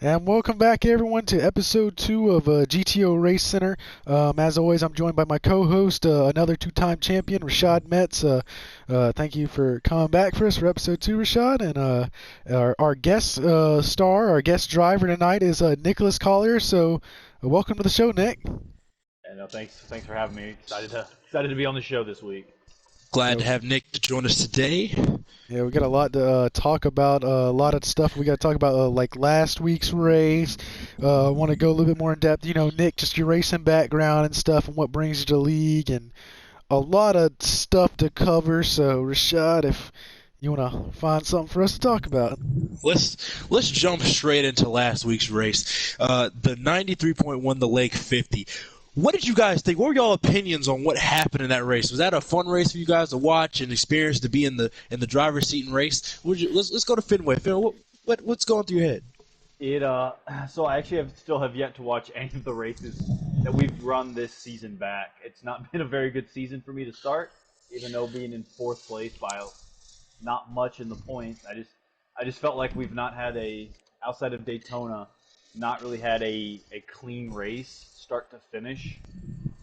And welcome back, everyone, to episode 2 of GTO Racenter. As always, I'm joined by my co-host, another two-time champion, Rashad Metz. Thank you for coming back for us for episode 2, Rashad. And our guest star, our guest driver tonight is Nicholas Collier. So welcome to the show, Nick. Yeah, no, thanks for having me. Excited to be on the show this week. Glad to have Nick to join us today. Yeah, we got a lot to talk about, a lot of stuff we got to talk about, like last week's race. I want to go a little bit more in depth. Nick, just your racing background and stuff and what brings you to the league and a lot of stuff to cover. So, Rashad, if you want to find something for us to talk about. Let's jump straight into last week's race. The 93.1, the Lake 50. What did you guys think? What were y'all opinions on what happened in that race? Was that a fun race for you guys to watch and experience, to be in the driver's seat and race? Let's go to Fenway. Fenway, what's going through your head? So I actually still have yet to watch any of the races that we've run this season back. It's not been a very good season for me to start, even though being in 4th place by not much in the points. I just felt like we've not had outside of Daytona, not really had a clean race start to finish,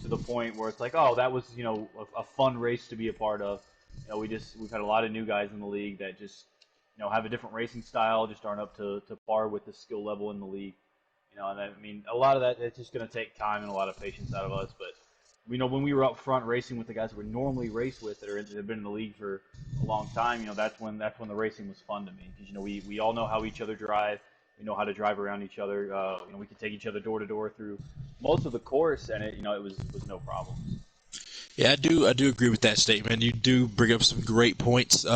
to the point where it's like, oh, that was a fun race to be a part of. We've had a lot of new guys in the league that just have a different racing style, just aren't up to par with the skill level in the league. And a lot of that, it's just going to take time and a lot of patience out of us. But when we were up front racing with the guys that we normally race with that have been in the league for a long time, that's when the racing was fun to me, because we all know how each other drive. We know how to drive around each other. We could take each other door to door through most of the course, and it was no problem. Yeah, I do agree with that statement. You do bring up some great points,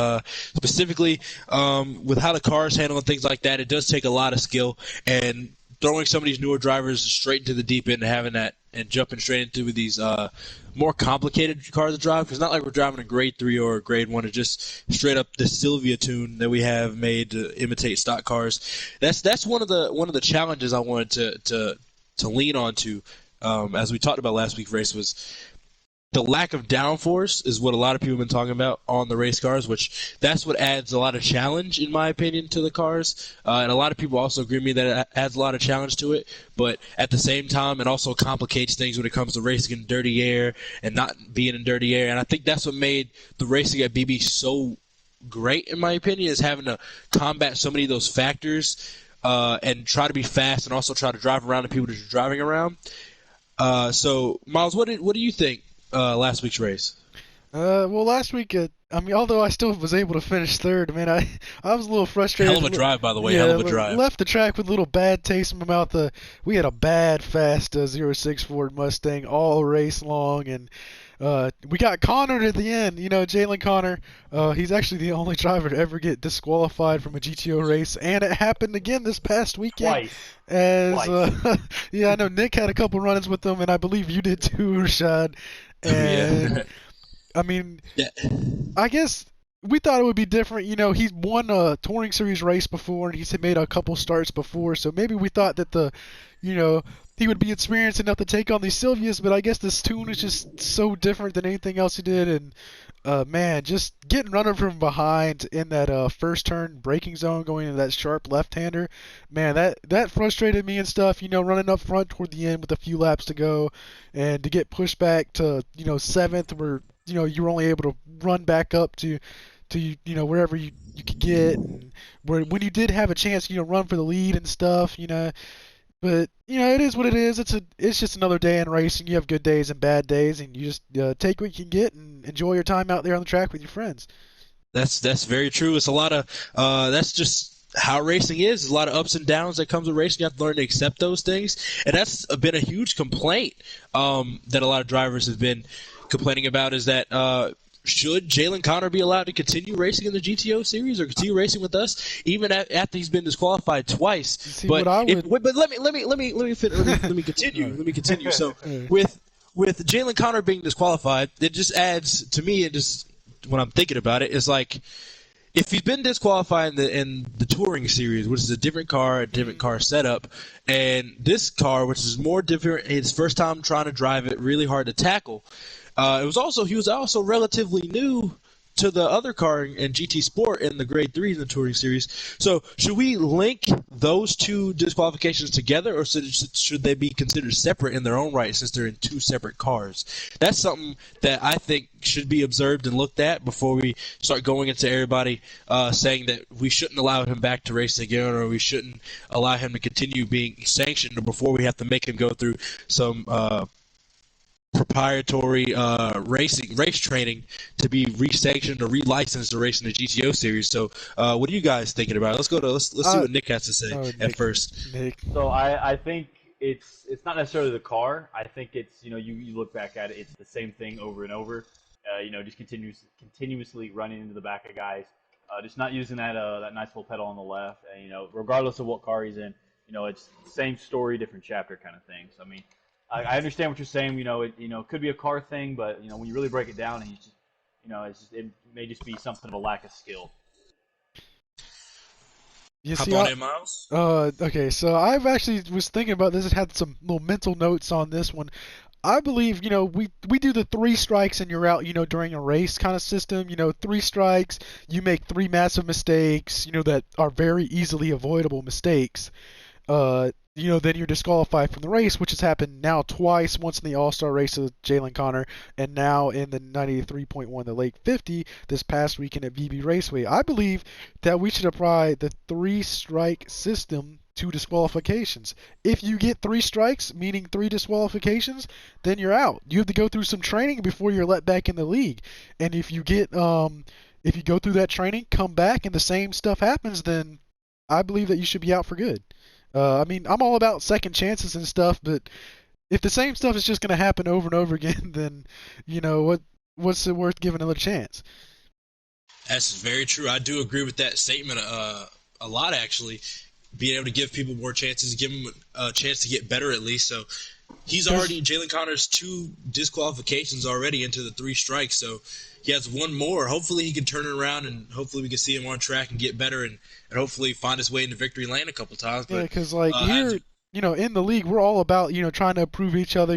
specifically with how the cars handle and things like that. It does take a lot of skill, and throwing some of these newer drivers straight into the deep end and having that and jumping straight into these more complicated cars to drive, because it's not like we're driving a grade 3 or a grade 1. It's just straight up the Sylvia tune that we have made to imitate stock cars. That's one of the challenges I wanted to lean on to, as we talked about last week's race, was the lack of downforce is what a lot of people have been talking about on the race cars, which that's what adds a lot of challenge, in my opinion, to the cars. And a lot of people also agree with me that it adds a lot of challenge to it. But at the same time, it also complicates things when it comes to racing in dirty air and not being in dirty air. And I think that's what made the racing at BB so great, in my opinion, is having to combat so many of those factors and try to be fast and also try to drive around the people that you're driving around. So, Miles, what do you think? Last week's race? Well, last week, although I still was able to finish third, man, I was a little frustrated. Hell of a drive, by the way. Yeah, hell of a drive. Left the track with a little bad taste in my mouth. We had a bad, fast 06 Ford Mustang all race long, and we got Connored at the end. Jalen Connor, he's actually the only driver to ever get disqualified from a GTO race, and it happened again this past weekend. Twice. Yeah, I know Nick had a couple run-ins with him, and I believe you did too, Rashad. And yeah. I guess we thought it would be different. He's won a touring series race before, and he's made a couple starts before, so maybe we thought that he would be experienced enough to take on these Sylvias, but I guess this tune is just so different than anything else he did. And man, just getting running from behind in that first turn braking zone, going into that sharp left-hander, man, that frustrated me and stuff. Running up front toward the end with a few laps to go, and to get pushed back to 7th, where you were only able to run back up to wherever you could get, and when you did have a chance, run for the lead and stuff, But it is what it is. It's just another day in racing. You have good days and bad days, and you just take what you can get and enjoy your time out there on the track with your friends. That's very true. It's a lot of that's just how racing is. There's a lot of ups and downs that comes with racing. You have to learn to accept those things, and that's been a huge complaint that a lot of drivers have been complaining about. Is that should Jalen Connor be allowed to continue racing in the GTO series or continue racing with us even after he's been disqualified twice? See, but let me continue. Let me continue. So with Jalen Connor being disqualified, it just adds to me. It just when I'm thinking about it, it's like if he's been disqualified in the touring series, which is a different car setup, and this car, which is more different, his first time trying to drive it, really hard to tackle. He was also relatively new to the other car in GT Sport in the Grade 3 in the Touring Series. So should we link those two disqualifications together, or should they be considered separate in their own right since they're in two separate cars? That's something that I think should be observed and looked at before we start going into everybody saying that we shouldn't allow him back to race again, or we shouldn't allow him to continue being sanctioned, or before we have to make him go through some proprietary race training to be re-sanctioned or re-licensed to race in the GTO series. So, what are you guys thinking about it? Let's see what Nick has to say at first. Nick. So I think it's not necessarily the car. I think it's you look back at it, it's the same thing over and over. Just continuously running into the back of guys, just not using that nice little pedal on the left. And regardless of what car he's in, it's same story, different chapter kind of thing. So I mean, I understand what you're saying. It could be a car thing, but when you really break it down, he's just, it may just be something of a lack of skill. You Hop see, on in, Miles. okay, so I've actually was thinking about this and had some little mental notes on this one. I believe, we do the 3 strikes and you're out, during a race kind of system. 3 strikes, you make 3 massive mistakes, that are very easily avoidable mistakes. Then you're disqualified from the race, which has happened now twice, once in the All-Star race of Jalen Connor, and now in the 93.1, the Lake 50, this past weekend at VB Raceway. I believe that we should apply the 3-strike system to disqualifications. If you get 3 strikes, meaning 3 disqualifications, then you're out. You have to go through some training before you're let back in the league. And if you if you go through that training, come back, and the same stuff happens, then I believe that you should be out for good. I'm all about second chances and stuff, but if the same stuff is just going to happen over and over again, then, what's it worth giving another chance? That's very true. I do agree with that statement a lot, actually. Being able to give people more chances, give them a chance to get better at least. So he's already, Jalen Connor's 2 disqualifications already into the 3 strikes, so he has 1 more. Hopefully he can turn it around, and hopefully we can see him on track and get better, and hopefully find his way into victory lane a couple times. Yeah, because here, in the league, we're all about, trying to improve each other.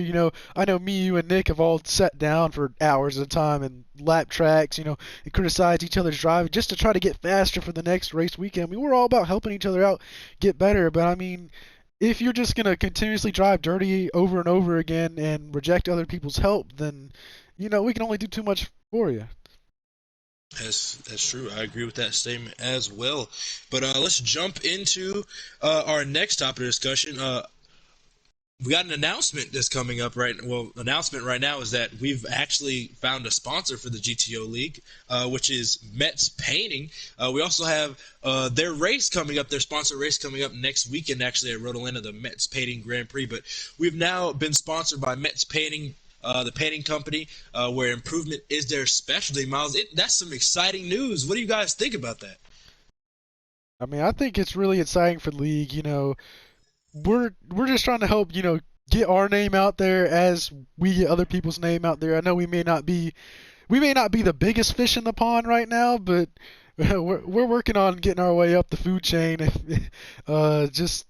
I know me, you, and Nick have all sat down for hours at a time and lap tracks, and criticized each other's driving just to try to get faster for the next race weekend. We're all about helping each other out, get better. But, if you're just going to continuously drive dirty over and over again and reject other people's help, then, we can only do too much for you. That's true. I agree with that statement as well. But let's jump into our next topic of discussion. We got an announcement that's coming up announcement right now is that we've actually found a sponsor for the GTO League, which is Metz Painting. We also have their race coming up, their sponsor race coming up next weekend, actually, at Road Atlanta, the Metz Painting Grand Prix. But we've now been sponsored by Metz Painting, the painting company, where improvement is their specialty. Miles, that's some exciting news. What do you guys think about that? I think it's really exciting for the league. We're just trying to help, get our name out there as we get other people's name out there. I know we may not be the biggest fish in the pond right now, but we're working on getting our way up the food chain. It's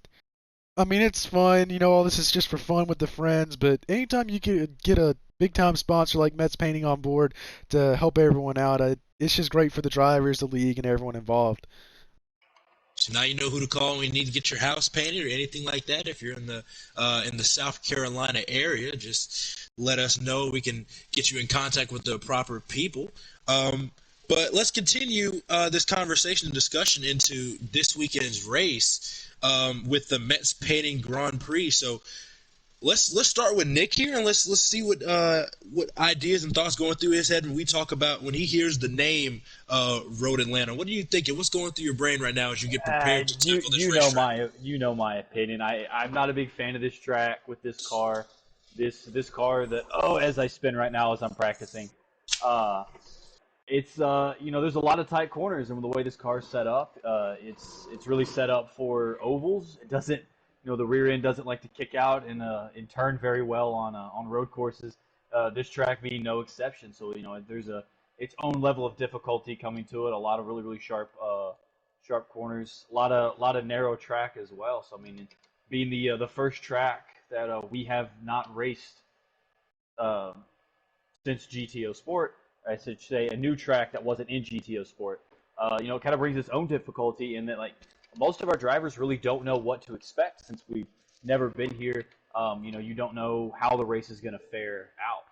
fun. All this is just for fun with the friends, but anytime you get a big-time sponsor like Metz Painting on board to help everyone out, it's just great for the drivers, the league, and everyone involved. So now you know who to call when you need to get your house painted or anything like that. If you're in the South Carolina area, just let us know. We can get you in contact with the proper people. But let's continue this conversation and discussion into this weekend's race with the Metz Painting Grand Prix. So let's start with Nick here, and let's see what ideas and thoughts going through his head when we talk about when he hears the name Road Atlanta. What are you thinking? What's going through your brain right now as you get prepared to tackle this race track? You know my opinion. I'm not a big fan of this track with this car. This car that as I spin right now as I'm practicing. It's there's a lot of tight corners, and the way this car is set up, it's really set up for ovals. It doesn't, the rear end doesn't like to kick out and turn very well on road courses. This track being no exception. So there's its own level of difficulty coming to it. A lot of really really sharp corners. A lot of narrow track as well. So being the first track that we have not raced since GTO Sport. I should say, a new track that wasn't in GTO Sport. It kind of brings its own difficulty in that, like, most of our drivers really don't know what to expect since we've never been here. You don't know how the race is going to fare out.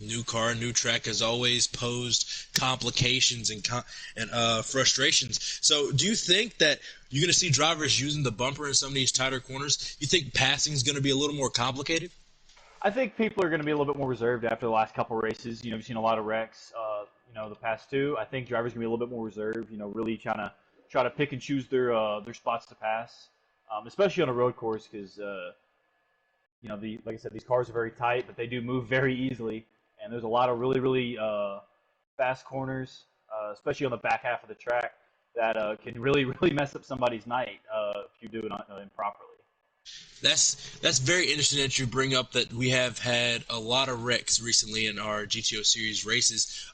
New car, new track has always posed complications and frustrations. So, do you think that you're going to see drivers using the bumper in some of these tighter corners? You think passing is going to be a little more complicated? I think people are going to be a little bit more reserved after the last couple races. We've seen a lot of wrecks. The past two. I think drivers are going to be a little bit more reserved. Really try to pick and choose their spots to pass, especially on a road course because like I said, these cars are very tight, but they do move very easily. And there's a lot of really, really fast corners, especially on the back half of the track, that can really, really mess up somebody's night if you do it improperly. That's very interesting that you bring up that we have had a lot of wrecks recently in our GTO series races.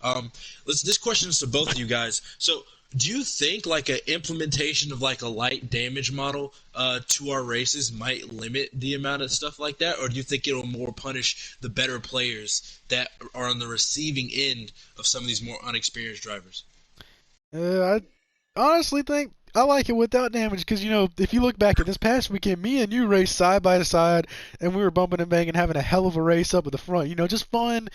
This question is to both of you guys. So, do you think like an implementation of like a light damage model to our races might limit the amount of stuff like that, or do you think it'll more punish the better players that are on the receiving end of some of these more unexperienced drivers? I honestly think I like it without damage because, if you look back at this past weekend, me and you raced side by side and we were bumping and banging, having a hell of a race up at the front. Just fun,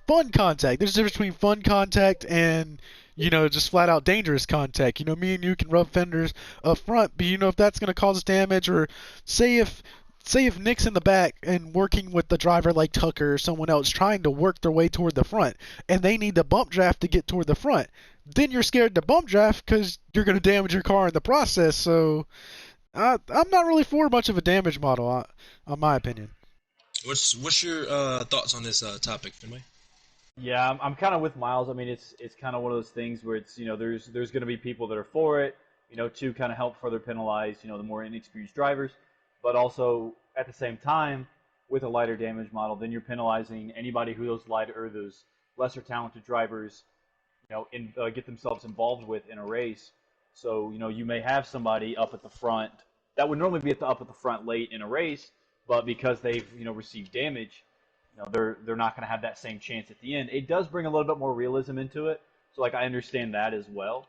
fun contact. There's a difference between fun contact and, just flat out dangerous contact. Me and you can rub fenders up front, but, if that's going to cause us damage, or say if Nick's in the back and working with the driver like Tucker or someone else trying to work their way toward the front and they need to bump draft to get toward the front, then you're scared to bump draft because you're going to damage your car in the process. So I'm not really for much of a damage model, in my opinion. What's your thoughts on this topic, Finlay? Yeah, I'm kind of with Miles. I mean, it's kind of one of those things where it's there's going to be people that are for it, to kind of help further penalize the more inexperienced drivers, but also at the same time with a lighter damage model, then you're penalizing anybody who those lesser talented drivers get themselves involved with in a race. So, you may have somebody up at the front that would normally be up at the front late in a race, but because they've, received damage, they're not going to have that same chance at the end. It does bring a little bit more realism into it. So, I understand that as well.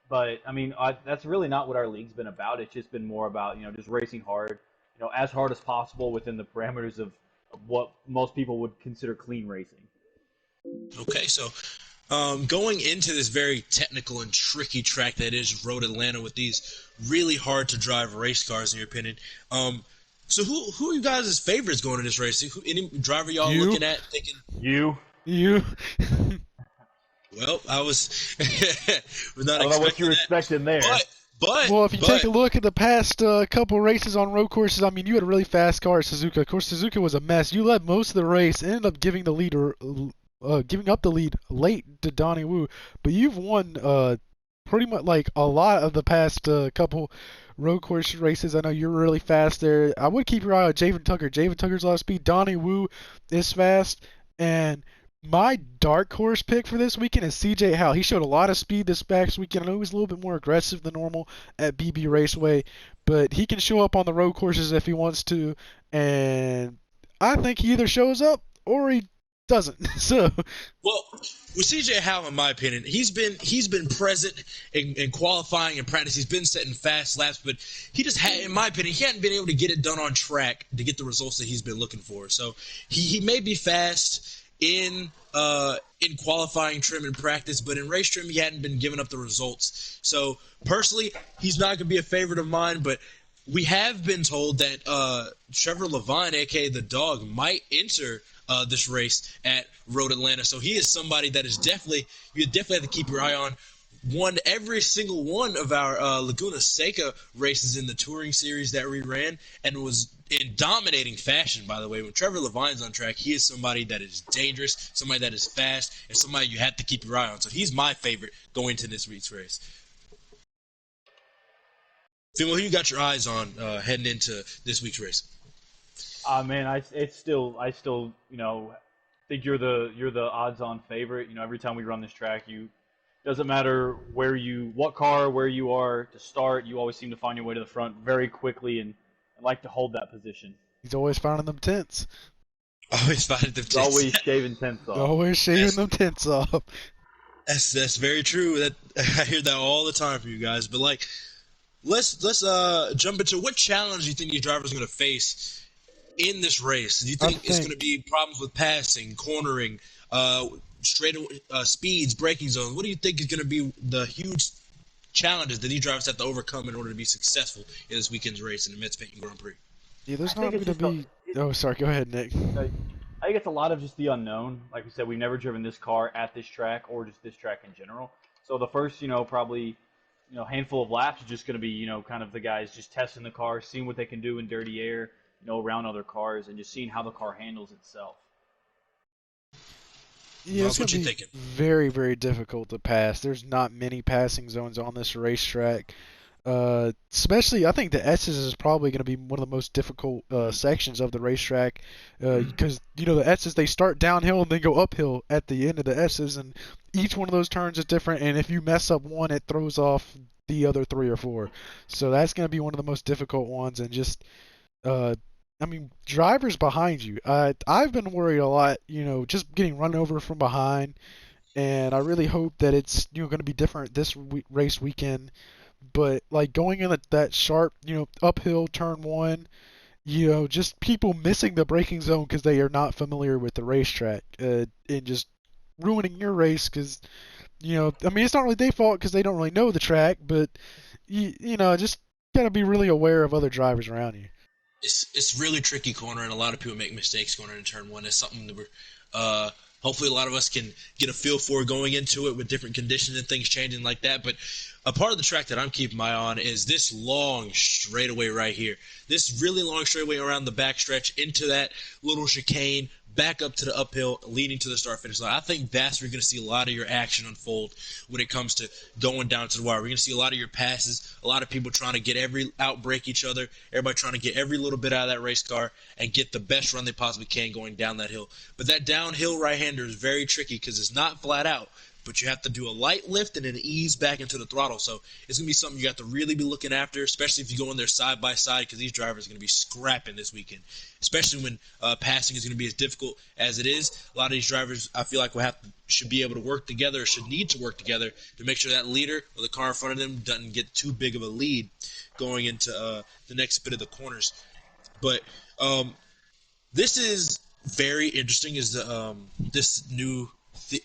But, I mean, that's really not what our league's been about. It's just been more about, just racing hard, as hard as possible within the parameters of what most people would consider clean racing. Okay, so going into this very technical and tricky track that is Road Atlanta with these really hard to drive race cars, in your opinion, so who are you guys' favorites going to this race? Any driver y'all looking at thinking? You. Well, I was not I don't know what you were expecting there. Well, if you take a look at the past couple races on road courses, I mean, you had a really fast car at Suzuka. Of course, Suzuka was a mess. You led most of the race, ended up giving up the lead late to Donnie Wu, but you've won pretty much like a lot of the past couple road course races. I know you're really fast there. I would keep your eye on Javen Tucker. Javen Tucker's a lot of speed. Donnie Wu is fast, and my dark horse pick for this weekend is CJ Howell. He showed a lot of speed this past weekend. I know he was a little bit more aggressive than normal at BB Raceway, but he can show up on the road courses if he wants to, and I think he either shows up or he doesn't. So, well, with CJ Howell, in my opinion, he's been present in qualifying and practice. He's been setting fast laps, but he just had, in my opinion, he hadn't been able to get it done on track to get the results that he's been looking for. So he may be fast in qualifying trim and practice, but in race trim he hadn't been giving up the results. So personally, he's not going to be a favorite of mine, but we have been told that Trevor Levine, aka the Dog, might enter this race at Road Atlanta. So he is somebody that is you definitely have to keep your eye on. Won every single one of our Laguna Seca races in the touring series that we ran, and was in dominating fashion, by the way. When Trevor Levine's on track, he is somebody that is dangerous, somebody that is fast, and somebody you have to keep your eye on. So he's my favorite going into this week's race. Phil, who you got your eyes on heading into this week's race? Man, I still think you're the odds-on favorite. Every time we run this track, doesn't matter where you are to start, you always seem to find your way to the front very quickly and like to hold that position. He's always finding them tents. Always finding them He's tits. always shaving tents off. Always shaving them tents off. That's very true. That I hear that all the time from you guys. But like, let's jump into what challenge do you think these drivers are going to face in this race? Do you I think it's going to think be problems with passing, cornering, straight speeds, braking zones? What do you think is going to be the huge challenges that these drivers have to overcome in order to be successful in this weekend's race in the Metz-Payton Grand Prix? yeah, I there's not think going it's to just be. Oh, sorry. Go ahead, Nick. I I think it's a lot of just the unknown. Like we said, we've never driven this car at this track or just this track in general. So the first, probably, handful of laps is just going to be, kind of the guys just testing the car, seeing what they can do in dirty air, around other cars, and just seeing how the car handles itself. Yeah, it's Miles, going what to you be thinking? very, very difficult to pass. There's not many passing zones on this racetrack. Especially, I think the S's is probably going to be one of the most difficult sections of the racetrack because the S's they start downhill and then go uphill at the end of the S's, and each one of those turns is different. And if you mess up one, it throws off the other three or four. So that's going to be one of the most difficult ones. And just, uh, I mean, drivers behind you. I've been worried a lot, just getting run over from behind. And I really hope that it's going to be different this race weekend, but like going in that sharp, uphill turn one, just people missing the braking zone because they are not familiar with the racetrack, and just ruining your race because, I mean, it's not really their fault because they don't really know the track, but just gotta be really aware of other drivers around you. It's really tricky corner, and a lot of people make mistakes going into turn one. It's something that we're hopefully a lot of us can get a feel for going into it with different conditions and things changing like that. But a part of the track that I'm keeping my eye on is this long straightaway right here. This really long straightaway around the backstretch into that little chicane, back up to the uphill, leading to the start finish line. I think that's where you're going to see a lot of your action unfold when it comes to going down to the wire. We're going to see a lot of your passes, a lot of people trying to get outbreak each other, everybody trying to get every little bit out of that race car and get the best run they possibly can going down that hill. But that downhill right-hander is very tricky because it's not flat out, but you have to do a light lift and then ease back into the throttle. So it's going to be something you have to really be looking after, especially if you go in there side by side, because these drivers are going to be scrapping this weekend, especially when passing is going to be as difficult as it is. A lot of these drivers, I feel like, should be able to work together, or should need to work together to make sure that leader or the car in front of them doesn't get too big of a lead going into the next bit of the corners. But this is very interesting. Is this new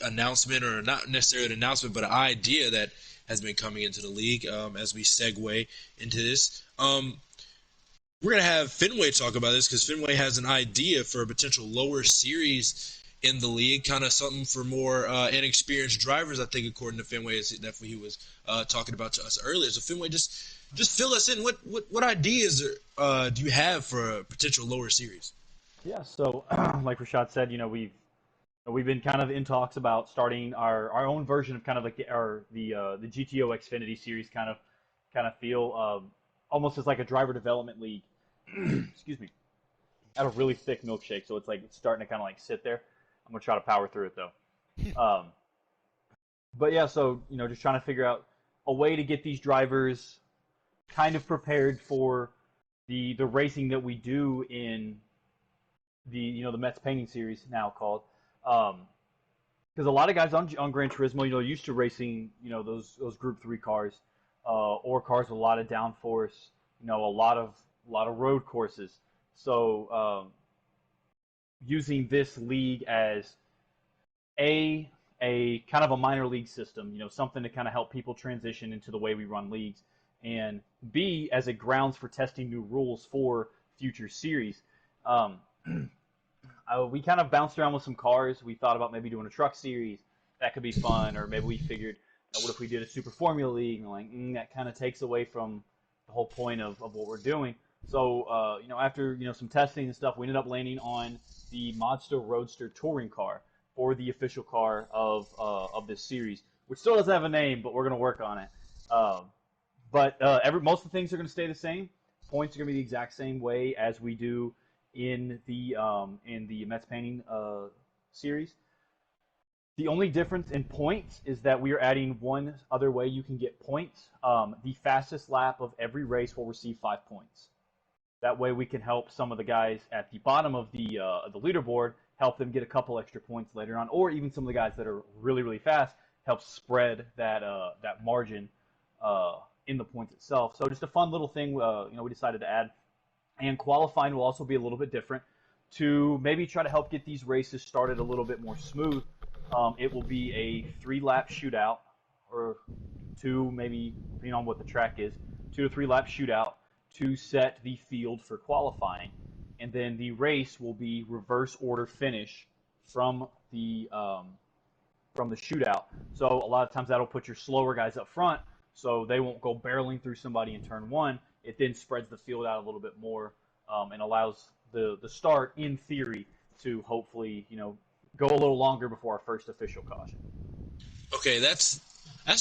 announcement, or not necessarily an announcement, but an idea that has been coming into the league as we segue into this. We're going to have Fenway talk about this because Fenway has an idea for a potential lower series in the league, kind of something for more inexperienced drivers, I think, according to Fenway. That's what he was talking about to us earlier. So Fenway, just fill us in. What ideas do you have for a potential lower series? Yeah. So, like Rashad said, we've been kind of in talks about starting our own version of kind of like the GTO Xfinity series kind of feel, almost as like a driver development league. Excuse me. I have a really thick milkshake, so it's starting to kind of like sit there. I'm gonna try to power through it though. Um, but yeah, so just trying to figure out a way to get these drivers kind of prepared for the racing that we do in the Mets painting series now called. Because a lot of guys on Gran Turismo, used to racing, those Group 3 cars, or cars with a lot of downforce, a lot of road courses. So using this league as a a kind of a minor league system, something to kind of help people transition into the way we run leagues, and B, as a grounds for testing new rules for future series. Um, we kind of bounced around with some cars. We thought about maybe doing a truck series. That could be fun. Or maybe we figured, what if we did a Super Formula League? And we're like, that kind of takes away from the whole point of what we're doing. So, after some testing and stuff, we ended up landing on the Mazda Roadster touring car for the official car of this series, which still doesn't have a name, but we're going to work on it. But most of the things are going to stay the same. Points are going to be the exact same way as we do in the Mets painting series. The only difference in points is that we are adding one other way you can get points. The fastest lap of every race will receive 5 points. That way we can help some of the guys at the bottom of the leaderboard, help them get a couple extra points later on, or even some of the guys that are really, really fast, help spread that margin in the points itself. So just a fun little thing we decided to add. And qualifying will also be a little bit different to maybe try to help get these races started a little bit more smooth. It will be a 3-lap shootout, or 2, maybe depending on what the track is, 2 to 3 lap shootout to set the field for qualifying. And then the race will be reverse order finish from the shootout. So a lot of times that'll put your slower guys up front, so they won't go barreling through somebody in turn 1. It then spreads the field out a little bit more, and allows the start, in theory, to hopefully go a little longer before our first official caution. Okay, that's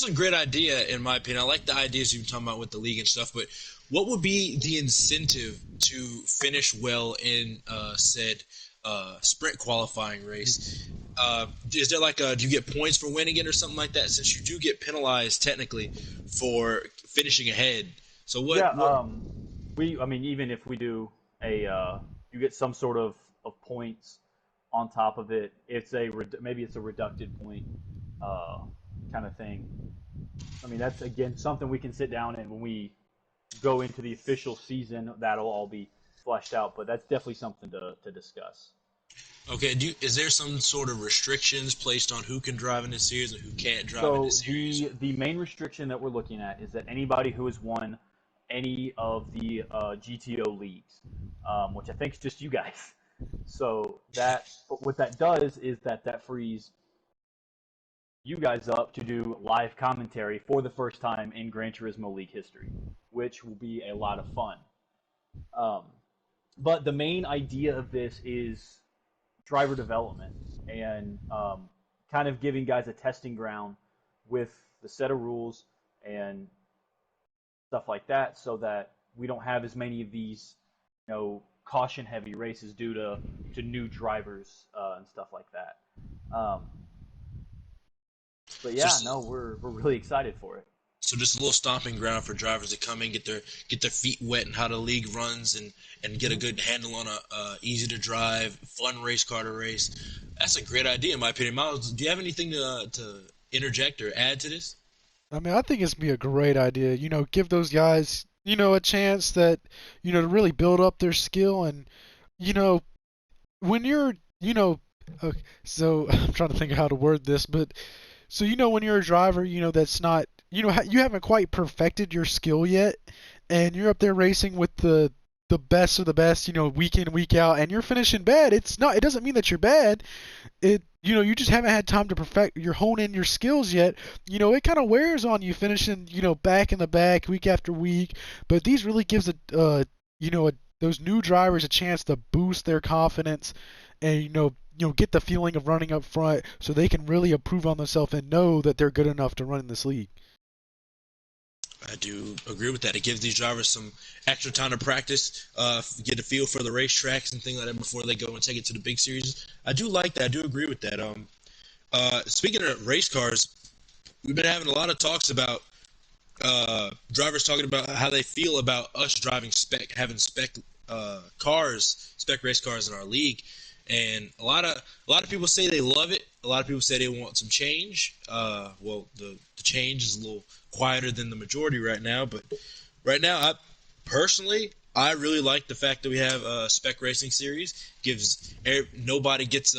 a great idea in my opinion. I like the ideas you've been talking about with the league and stuff, but what would be the incentive to finish well in said sprint qualifying race? Is there do you get points for winning it or something like that? Since you do get penalized technically for finishing ahead. So what? Yeah, even if we do you get some sort of points on top of it. Maybe it's a reducted point kind of thing. I mean, that's again something we can sit down and when we go into the official season, that'll all be fleshed out. But that's definitely something to discuss. Okay, is there some sort of restrictions placed on who can drive in this series and who can't drive in this series? So the main restriction that we're looking at is that anybody who has won any of the GTO leagues, which I think is just you guys. So but what that does is that frees you guys up to do live commentary for the first time in Gran Turismo League history, which will be a lot of fun. But the main idea of this is driver development and kind of giving guys a testing ground with the set of rules and stuff like that, so that we don't have as many of these, caution heavy races due to new drivers and stuff like that. But yeah, we're really excited for it. So just a little stomping ground for drivers to come in, get their feet wet in how the league runs, and get a good handle on a easy to drive, fun race car to race. That's a great idea in my opinion. Miles, do you have anything to interject or add to this? I mean, I think it's gonna be a great idea. Give those guys, a chance that, to really build up their skill. And, when you're, okay, so I'm trying to think of how to word this, but so, when you're a driver, that's not, you haven't quite perfected your skill yet, and you're up there racing with the best of the best, week in, week out, and you're finishing bad. It doesn't mean that you're bad. You just haven't had time to perfect hone in your skills yet. It kind of wears on you finishing, back in the back week after week. But these really gives those new drivers a chance to boost their confidence and, get the feeling of running up front so they can really improve on themselves and know that they're good enough to run in this league. I do agree with that. It gives these drivers some extra time to practice, get a feel for the racetracks and things like that before they go and take it to the big series. I do like that. I do agree with that. Speaking of race cars, we've been having a lot of talks about drivers talking about how they feel about us having spec race cars in our league. And a lot of people say they love it. A lot of people say they want some change. The change is a little quieter than the majority right now. But right now, I really like the fact that we have a spec racing series. Nobody gets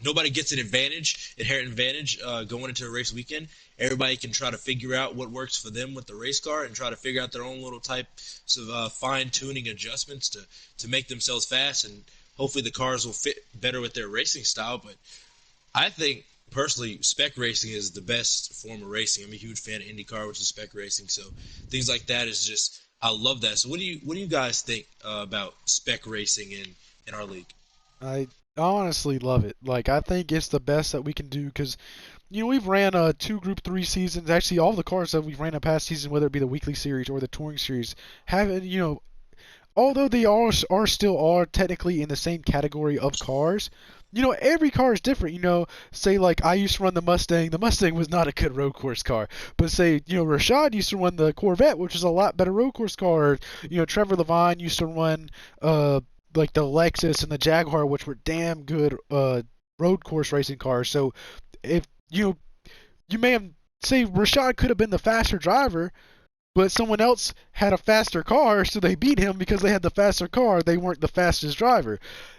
nobody gets an inherent advantage going into a race weekend. Everybody can try to figure out what works for them with the race car and try to figure out their own little types of fine-tuning adjustments to make themselves fast, and hopefully the cars will fit better with their racing style. But I think, personally, spec racing is the best form of racing. I'm a huge fan of IndyCar, which is spec racing, so things like that is just – I love that. So what do you guys think about spec racing in our league? I honestly love it. I think it's the best that we can do because – we've ran 2 Group 3 seasons. Actually, all the cars that we've ran in past season, whether it be the weekly series or the touring series, although they are technically in the same category of cars, every car is different. Say like I used to run the Mustang. The Mustang was not a good road course car. But say, Rashad used to run the Corvette, which is a lot better road course car. Or, Trevor Levine used to run like the Lexus and the Jaguar, which were damn good road course racing cars. So if you may have say Rashad could have been the faster driver, but someone else had a faster car, so they beat him because they had the faster car. They weren't the fastest driver.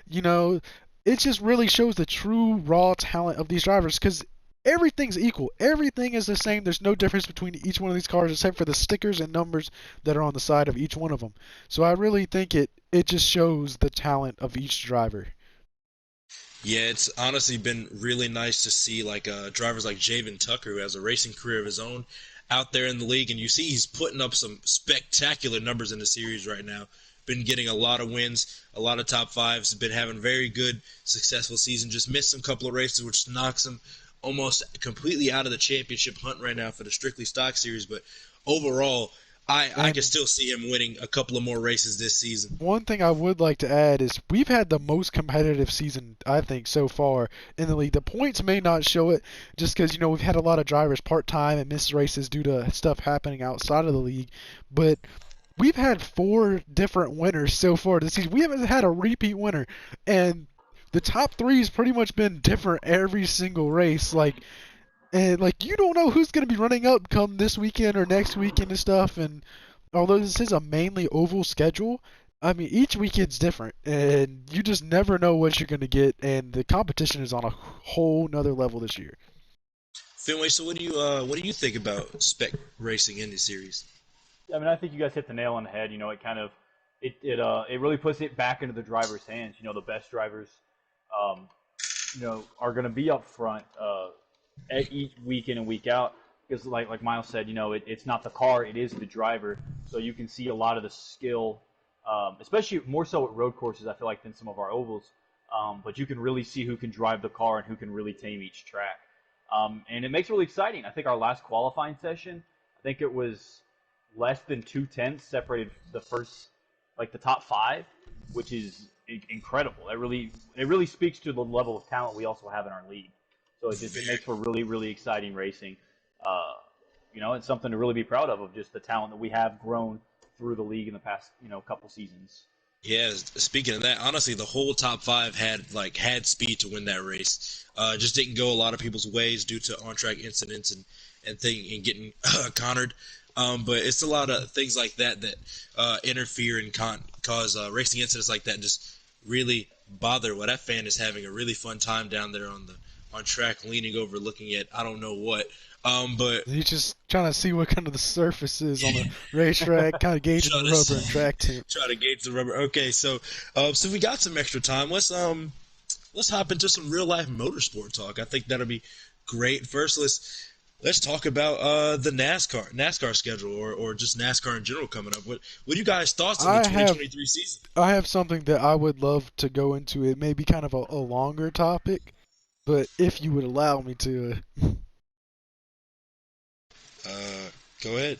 You know, it just really shows the true raw talent of these drivers because everything's equal. Everything is the same. There's no difference between each one of these cars except for the stickers and numbers that are on the side of each one of them. So I really think it just shows the talent of each driver. Yeah, it's honestly been really nice to see like drivers like Javen Tucker, who has a racing career of his own, out there in the league, and you see he's putting up some spectacular numbers in the series right now. Been getting a lot of wins, a lot of top fives. Been having very good, successful season. Just missed some couple of races, which knocks him almost completely out of the championship hunt right now for the strictly stock series. But overall, I can still see him winning a couple of more races this season. One thing I would like to add is we've had the most competitive season, I think, so far in the league. The points may not show it just because, we've had a lot of drivers part-time and miss races due to stuff happening outside of the league. But we've had 4 different winners so far this season. We haven't had a repeat winner. And the top 3 has pretty much been different every single race. And you don't know who's going to be running up come this weekend or next weekend and stuff. And although this is a mainly oval schedule, I mean each weekend's different, and you just never know what you're going to get. And the competition is on a whole nother level this year. Finway, so what do you think about spec racing in this series? I mean, I think you guys hit the nail on the head. It kind of it really puts it back into the driver's hands. The best drivers, um, are going to be up front each week in and week out because, like Miles said, it's not the car, it is the driver. So you can see a lot of the skill, especially more so at road courses. I feel like than some of our ovals, but you can really see who can drive the car and who can really tame each track, and it makes it really exciting. I think our last qualifying session, I think it was less than 2/10 separated the first, like the top 5, which is incredible. It really speaks to the level of talent we also have in our league. So it makes for really, really exciting racing. It's something to really be proud of just the talent that we have grown through the league in the past, couple seasons. Yeah, speaking of that, honestly, the whole top 5 had speed to win that race. Just didn't go a lot of people's ways due to on-track incidents and getting cornered. But it's a lot of things like that interfere and cause racing incidents like that. Just really bother. Well, that fan is having a really fun time down there on track, leaning over, looking at I don't know what. But He's just trying to see what kind of the surface is on the racetrack, kind of gauging the rubber and track temp. Try to gauge the rubber. Okay, so we got some extra time. Let's hop into some real life motorsport talk. I think that'll be great. First, let's talk about the NASCAR schedule or just NASCAR in general coming up. What are you guys' thoughts on the 2023 season? I have something that I would love to go into. It may be kind of a longer topic, but if you would allow me to. Go ahead.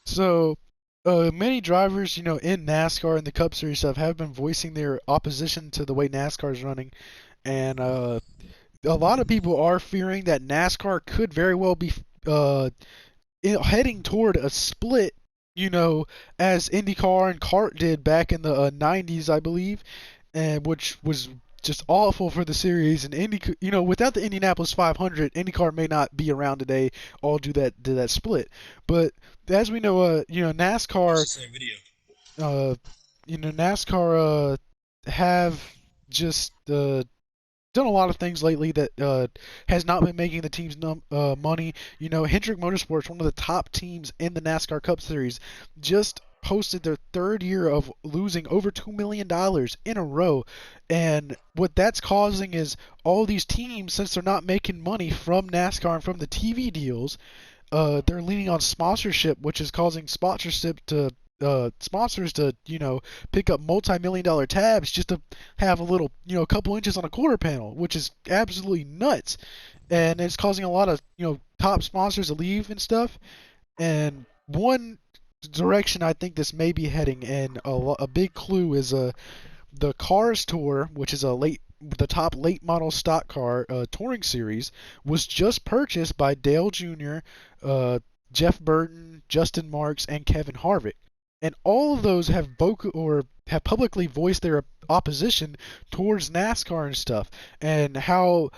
So, many drivers, in NASCAR and the Cup Series stuff have been voicing their opposition to the way NASCAR is running, and a lot of people are fearing that NASCAR could very well be heading toward a split, as IndyCar and CART did back in the 90s, I believe, and which was just awful for the series. And without the Indianapolis 500, IndyCar may not be around today. All do that split. But as we know, NASCAR, Same video. NASCAR have just done a lot of things lately that has not been making the teams money. Hendrick Motorsports, one of the top teams in the NASCAR Cup Series, just posted their 3rd year of losing over $2 million in a row. And what that's causing is all these teams, since they're not making money from NASCAR and from the TV deals, they're leaning on sponsorship, which is causing sponsors to pick up multi-million-dollar tabs just to have a little, a couple inches on a quarter panel, which is absolutely nuts. And it's causing a lot of, top sponsors to leave and stuff. And one direction I think this may be heading, and a big clue is the Cars Tour, which is a late the top late model stock car touring series was just purchased by Dale Jr., Jeff Burton, Justin Marks, and Kevin Harvick. And all of those have have publicly voiced their opposition towards NASCAR and stuff, and how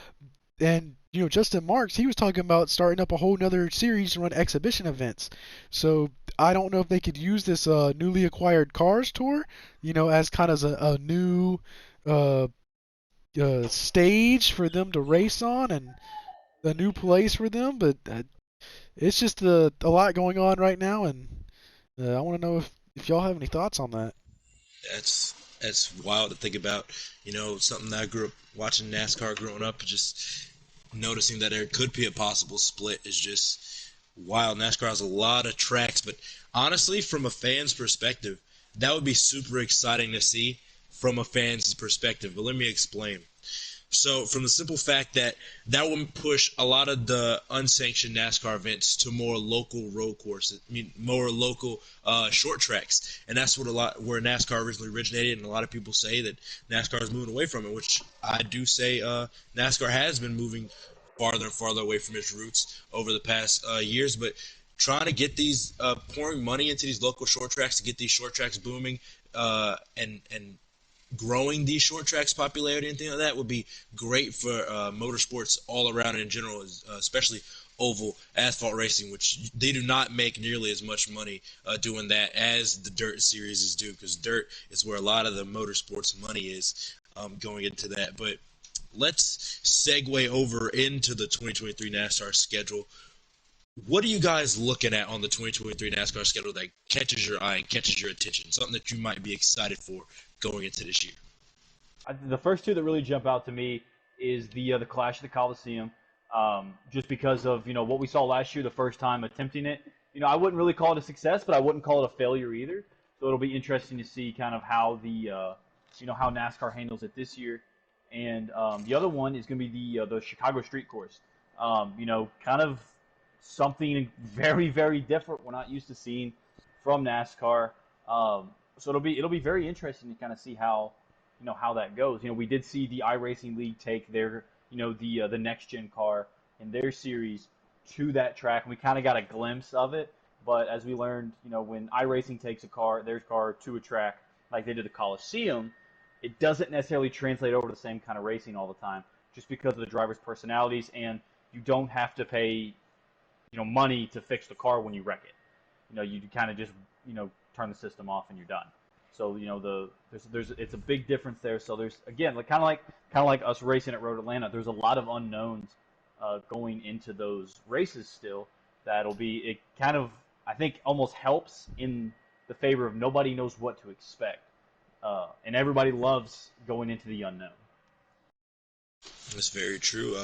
and Justin Marks, he was talking about starting up a whole nother series to run exhibition events. So I don't know if they could use this newly acquired Cars tour, as kind of a new uh, stage for them to race on and a new place for them. But it's just a lot going on right now, and I want to know if y'all have any thoughts on that. That's wild to think about. Something that I grew up watching NASCAR growing up, just noticing that there could be a possible split is just wild. NASCAR has a lot of tracks, but honestly, from a fan's perspective, that would be super exciting to see from a fan's perspective. But let me explain. So, from the simple fact that would push a lot of the unsanctioned NASCAR events to more local road courses, more local short tracks, and that's where NASCAR originally originated. And a lot of people say that NASCAR is moving away from it, which I do say NASCAR has been moving farther and farther away from its roots over the past years. But trying to get these pouring money into these local short tracks to get these short tracks booming and growing these short tracks popularity and things like that would be great for motorsports all around in general, especially oval asphalt racing, which they do not make nearly as much money doing that as the dirt series do, because dirt is where a lot of the motorsports money is going into that. But let's segue over into the 2023 NASCAR schedule. What are you guys looking at on the 2023 NASCAR schedule that catches your eye and catches your attention? Something that you might be excited for going into this year? The first two that really jump out to me is the Clash of the Coliseum, just because of what we saw last year, the first time attempting it. I wouldn't really call it a success, but I wouldn't call it a failure either. So it'll be interesting to see kind of how how NASCAR handles it this year. And the other one is going to be the Chicago Street Course. Kind of something very, very different we're not used to seeing from NASCAR. So it'll be very interesting to kind of see how that goes. We did see the iRacing League take their the next gen car in their series to that track, and we kind of got a glimpse of it. But as we learned, when iRacing takes their car to a track like they did the Coliseum, it doesn't necessarily translate over to the same kind of racing all the time, just because of the drivers' personalities, and you don't have to pay money to fix the car when you wreck it. You kind of just turn the system off and you're done. So it's a big difference there. So there's again kind of like us racing at Road Atlanta. There's a lot of unknowns going into those races still. It kind of, I think, almost helps in the favor of nobody knows what to expect, and everybody loves going into the unknown. That's very true.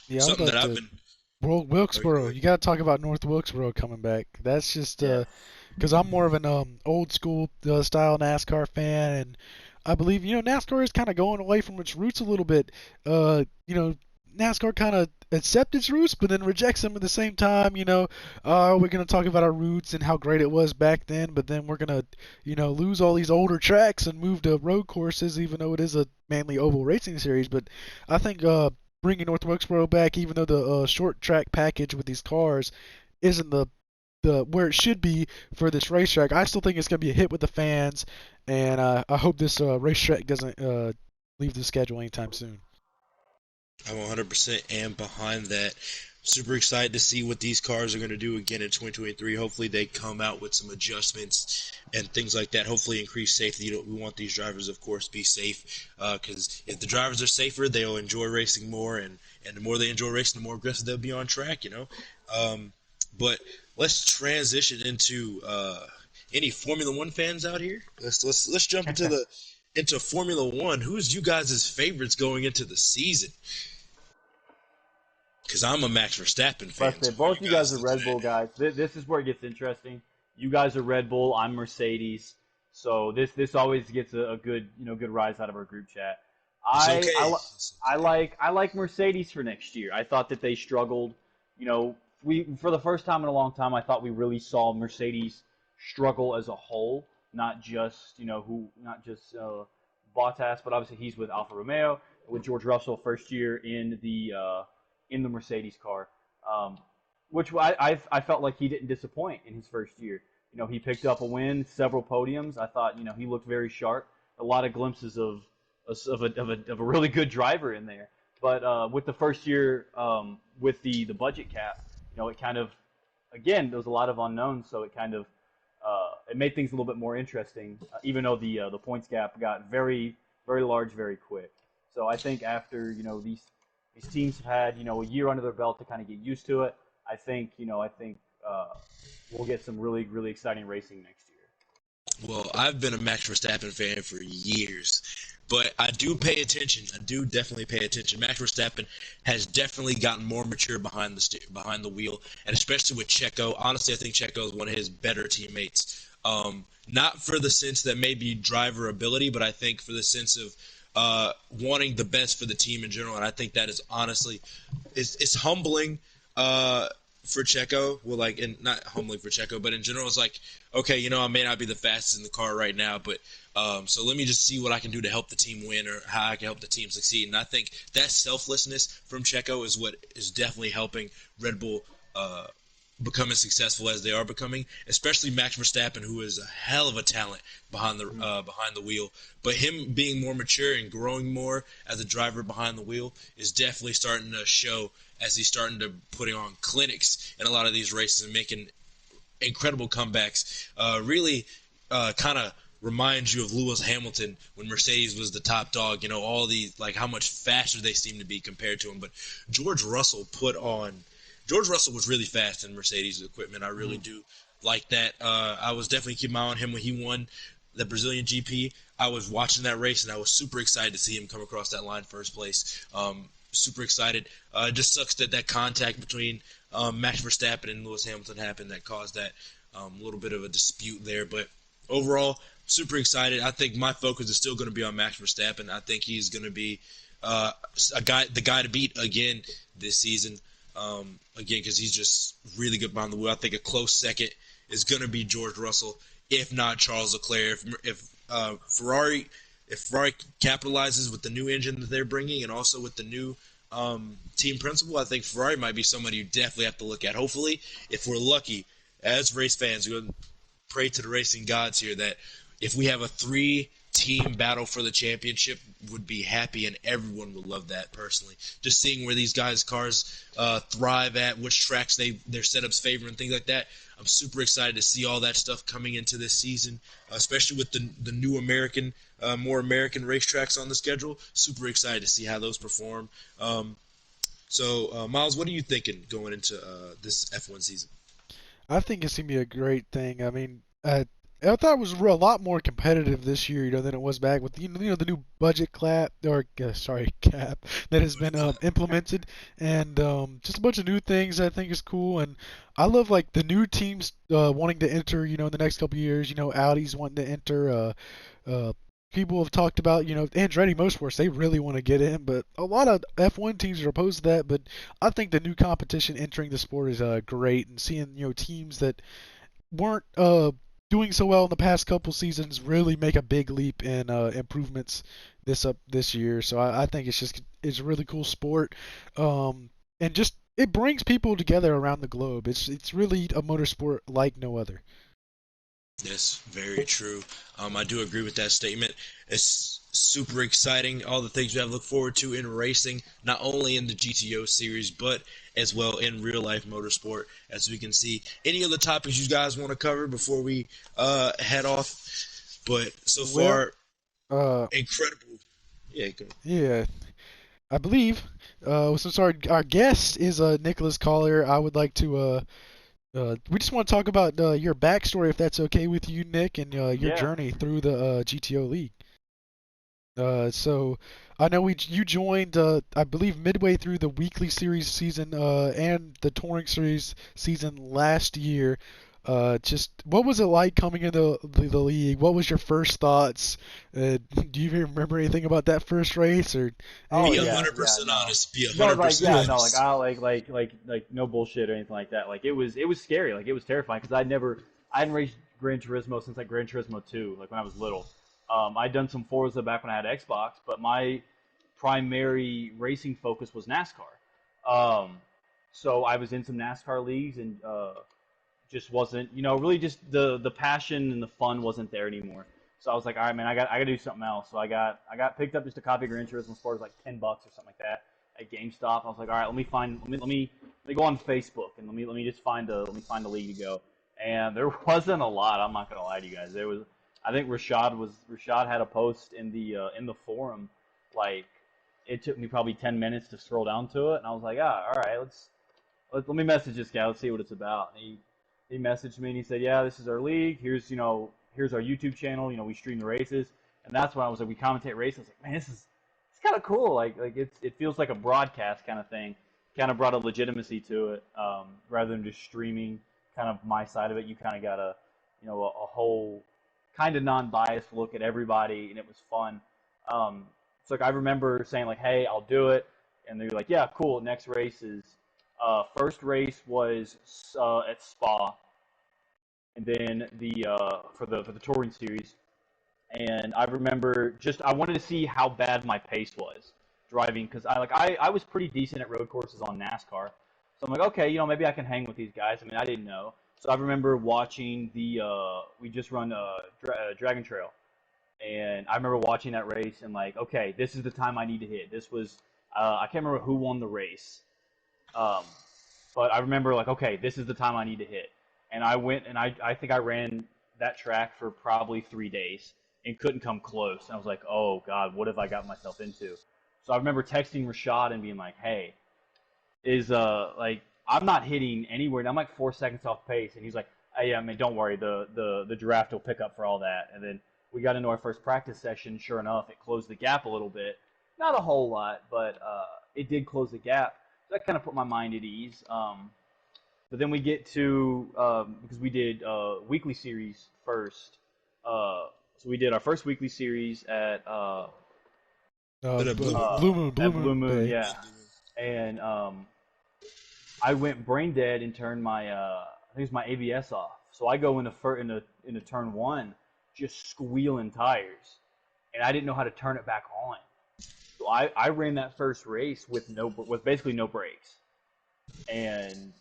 Yeah, Something that I've been. Wilkesboro. You got to talk about North Wilkesboro coming back. That's just because I'm more of an old school style NASCAR fan, and I believe NASCAR is kind of going away from its roots a little bit. NASCAR kind of accepts its roots, but then rejects them at the same time. We're going to talk about our roots and how great it was back then, but then we're going to lose all these older tracks and move to road courses, even though it is a mainly oval racing series. But I think bringing North Wilkesboro back, even though the short track package with these cars isn't the where it should be for this racetrack, I still think it's going to be a hit with the fans, and I hope this racetrack doesn't leave the schedule anytime soon. I 100% am behind that. Super excited to see what these cars are going to do again in 2023. Hopefully they come out with some adjustments and things like that. Hopefully increase safety. We want these drivers, of course, to be safe, because if the drivers are safer, they'll enjoy racing more, and the more they enjoy racing, the more aggressive they'll be on track. But let's transition into any Formula One fans out here. Let's jump into Formula One. Who's you guys' favorites going into the season? Because I'm a Max Verstappen fan. Let's say both you guys are Red Bull guys. This is where it gets interesting. You guys are Red Bull. I'm Mercedes. So this always gets a good good rise out of our group chat. I like Mercedes for next year. I thought that they struggled. We for the first time in a long time, I thought we really saw Mercedes struggle as a whole, not just Bottas, but obviously he's with Alfa Romeo, with George Russell first year in the Mercedes car, which I felt like he didn't disappoint in his first year. He picked up a win, several podiums. I thought he looked very sharp. A lot of glimpses of a really good driver in there. But with the first year, with the budget cap, it kind of, again, there was a lot of unknowns, so it kind of it made things a little bit more interesting, even though the points gap got very, very large very quick. So I think after these teams have had a year under their belt to kind of get used to it, I think we'll get some really, really exciting racing next year. Well, I've been a Max Verstappen fan for years, but I do pay attention. I do definitely pay attention. Max Verstappen has definitely gotten more mature behind the wheel, and especially with Checo. Honestly, I think Checo is one of his better teammates. Not for the sense that maybe driver ability, but I think for the sense of wanting the best for the team in general. And I think that is honestly, it's humbling for Checo. Well, and not humbling for Checo, but in general, it's like, okay, I may not be the fastest in the car right now, but so let me just see what I can do to help the team win or how I can help the team succeed. And I think that selflessness from Checo is what is definitely helping Red Bull becoming successful as they are becoming, especially Max Verstappen, who is a hell of a talent behind the wheel. But him being more mature and growing more as a driver behind the wheel is definitely starting to show as he's starting to putting on clinics in a lot of these races and making incredible comebacks. Really kind of reminds you of Lewis Hamilton when Mercedes was the top dog. All these, how much faster they seem to be compared to him. But George Russell was really fast in Mercedes equipment. I really do like that. I was definitely keeping my eye on him when he won the Brazilian GP. I was watching that race, and I was super excited to see him come across that line first place. Super excited. It just sucks that contact between Max Verstappen and Lewis Hamilton happened that caused that little bit of a dispute there. But overall, super excited. I think my focus is still going to be on Max Verstappen. I think he's going to be the guy to beat again this season. Again, because he's just really good behind the wheel. I think a close second is going to be George Russell, if not Charles Leclerc. If Ferrari capitalizes with the new engine that they're bringing and also with the new team principal, I think Ferrari might be somebody you definitely have to look at. Hopefully, if we're lucky, as race fans, we're going to pray to the racing gods here that if we have a 3-team battle for the championship, would be happy, and everyone would love that personally. Just seeing where these guys' cars thrive at, which tracks their setups favor, and things like that. I'm super excited to see all that stuff coming into this season, especially with the new more American racetracks on the schedule. Super excited to see how those perform. So, Miles, what are you thinking going into this F1 season? I think it's gonna be a great thing. I mean, I thought it was a lot more competitive this year, than it was back with the new budget cap cap that has been implemented, and just a bunch of new things I think is cool. And I love the new teams wanting to enter. In the next couple of years, Audi's wanting to enter. People have talked about, Andretti Motorsports, they really want to get in, but a lot of F1 teams are opposed to that. But I think the new competition entering the sport is great, and seeing teams that weren't doing so well in the past couple seasons really make a big leap in improvements this year. So I think it's a really cool sport, and just it brings people together around the globe. It's really a motorsport like no other. Yes, very true. I do agree with that statement. It's super exciting, all the things we have to look forward to in racing, not only in the GTO series, but as well in real-life motorsport, as we can see. Any other topics you guys want to cover before we head off? But so far, incredible. Yeah, good. Yeah, I believe. Since our guest is Nicholas Collier, I would like to we just want to talk about your backstory, if that's okay with you, Nick, and your journey through the GTO League. So I know you joined, I believe, midway through the weekly series season and the touring series season last year. Just what was it like coming into the league? What was your first thoughts? Do you even remember anything about that first race? Or be 100% honest. Be 100% honest. No bullshit or anything like that. It was scary. It was terrifying because I hadn't raced Gran Turismo since Gran Turismo 2, when I was little. I'd done some Forza back when I had Xbox, but my primary racing focus was NASCAR. So I was in some NASCAR leagues and just wasn't, really just the passion and the fun wasn't there anymore. So I was like, all right, man, I got to do something else. So I got picked up just a copy of Gran Turismo Sport, like $10 or something like that at GameStop. I was like, all right, let me go on Facebook and let me just find a league to go. And there wasn't a lot. I'm not gonna lie to you guys. There was, I think Rashad had a post in the forum, like it took me probably 10 minutes to scroll down to it, and I was like, all right, let me message this guy. Let's see what it's about. And he messaged me and he said, yeah, this is our league. Here's our YouTube channel. We stream the races, and that's when I was like, we commentate races. I was like, man, it's kind of cool. Like it feels like a broadcast kind of thing. Kind of brought a legitimacy to it, rather than just streaming kind of my side of it. You kind of got a whole kind of non-biased look at everybody, and it was fun. So like I remember saying like, hey, I'll do it, and they're like, yeah, cool. Next race is first race was at Spa, and then for the touring series. And I remember I wanted to see how bad my pace was driving, because I was pretty decent at road courses on NASCAR. So I'm like, okay, maybe I can hang with these guys. I mean, I didn't know. So I remember watching we just run Dragon Trail, and I remember watching that race and like, okay, this is the time I need to hit. This was I can't remember who won the race, but I remember like, okay, this is the time I need to hit. And I went and I think I ran that track for probably 3 days and couldn't come close. And I was like, oh God, what have I got myself into? So I remember texting Rashad and being like, hey, like I'm not hitting anywhere. I'm like 4 seconds off pace. And he's like, hey, I mean, don't worry, the draft will pick up for all that. And then we got into our first practice session. Sure enough, it closed the gap a little bit. Not a whole lot, but it did close the gap. So that kind of put my mind at ease. But then we get to because we did weekly series first. So we did our first weekly series at Blue Moon, Bay. yeah. And I went brain dead and turned my I think it was my ABS off. So I go into turn one, just squealing tires, and I didn't know how to turn it back on. So I ran that first race with basically no brakes, and